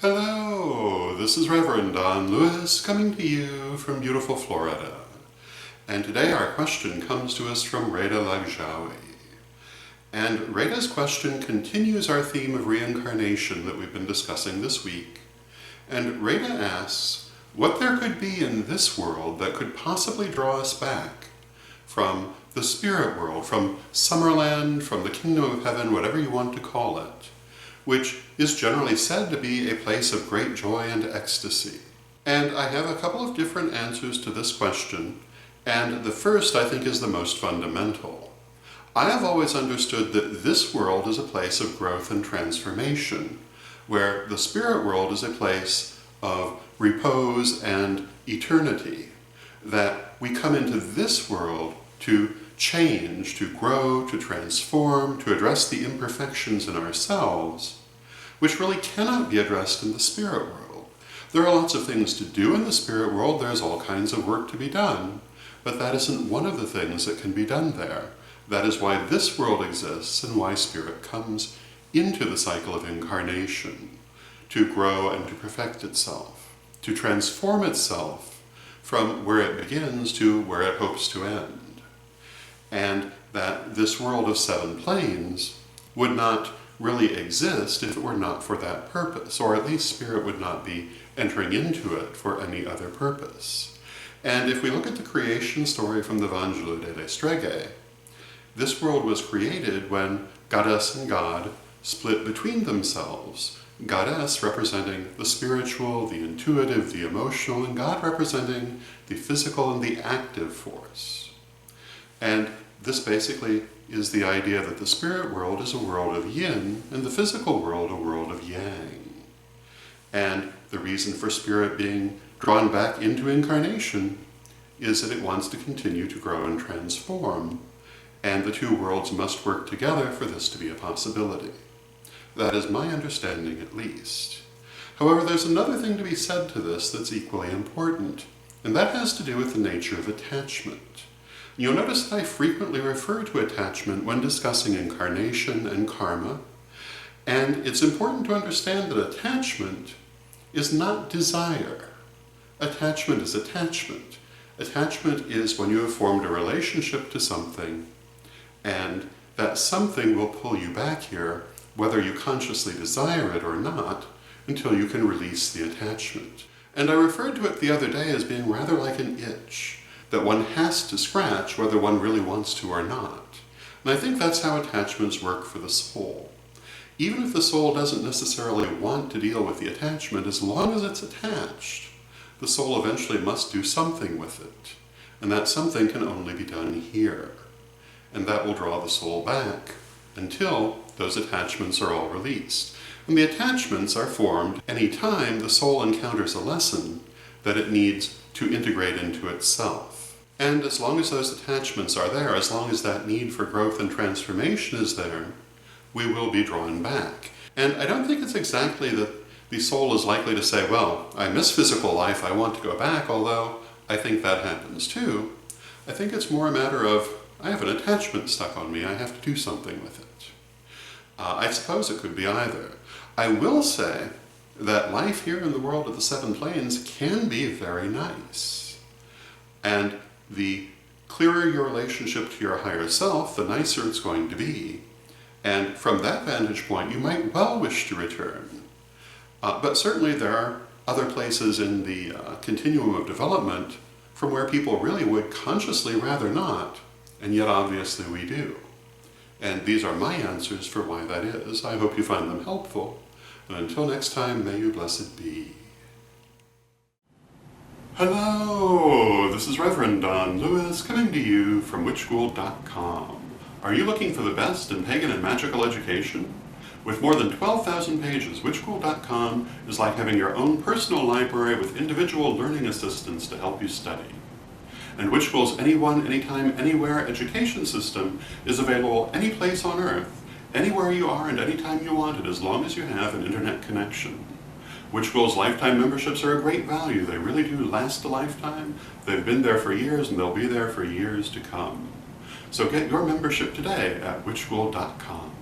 Hello, this is Reverend Don Lewis coming to you from beautiful Florida. And today our question comes to us from Reda Lagjawi. And Reda's question continues our theme of reincarnation that we've been discussing this week. And Reda asks what there could be in this world that could possibly draw us back from the spirit world, from Summerland, from the kingdom of heaven, whatever you want to call it, which is generally said to be a place of great joy and ecstasy. And I have a couple of different answers to this question, and the first I think is the most fundamental. I have always understood that this world is a place of growth and transformation, where the spirit world is a place of repose and eternity, that we come into this world to change, to grow, to transform, to address the imperfections in ourselves, which really cannot be addressed in the spirit world. There are lots of things to do in the spirit world, there's all kinds of work to be done, but that isn't one of the things that can be done there. That is why this world exists and why spirit comes into the cycle of incarnation, to grow and to perfect itself, to transform itself from where it begins to where it hopes to end. And that this world of seven planes would not really exist if it were not for that purpose, or at least spirit would not be entering into it for any other purpose. And if we look at the creation story from the Vangelo delle Streghe, this world was created when Goddess and God split between themselves, Goddess representing the spiritual, the intuitive, the emotional, and God representing the physical and the active force. And this basically is the idea that the spirit world is a world of yin and the physical world a world of yang. And the reason for spirit being drawn back into incarnation is that it wants to continue to grow and transform, and the two worlds must work together for this to be a possibility. That is my understanding, at least. However, there's another thing to be said to this that's equally important, and that has to do with the nature of attachment. You'll notice that I frequently refer to attachment when discussing incarnation and karma, and it's important to understand that attachment is not desire. Attachment is attachment. Attachment is when you have formed a relationship to something, and that something will pull you back here, whether you consciously desire it or not, until you can release the attachment. And I referred to it the other day as being rather like an itch that one has to scratch whether one really wants to or not. And I think that's how attachments work for the soul. Even if the soul doesn't necessarily want to deal with the attachment, as long as it's attached, the soul eventually must do something with it. And that something can only be done here. And that will draw the soul back until those attachments are all released. And the attachments are formed any time the soul encounters a lesson that it needs to integrate into itself. And as long as those attachments are there, as long as that need for growth and transformation is there, we will be drawn back. And I don't think it's exactly that the soul is likely to say, well, I miss physical life, I want to go back, although I think that happens too. I think it's more a matter of, I have an attachment stuck on me, I have to do something with it. I suppose it could be either. I will say that life here in the world of the seven planes can be very nice. And the clearer your relationship to your higher self, the nicer it's going to be. And from that vantage point, you might well wish to return. But certainly there are other places in the continuum of development from where people really would consciously rather not, and yet obviously we do. And these are my answers for why that is. I hope you find them helpful. And until next time, may you blessed be. Hello, this is Reverend Don Lewis coming to you from witchschool.com. Are you looking for the best in pagan and magical education? With more than 12,000 pages, witchschool.com is like having your own personal library with individual learning assistants to help you study. And Witch School's Anyone, Anytime, Anywhere education system is available any place on Earth, anywhere you are and anytime you want it, as long as you have an internet connection. Witch School's lifetime memberships are a great value. They really do last a lifetime. They've been there for years and they'll be there for years to come. So get your membership today at witchschool.com.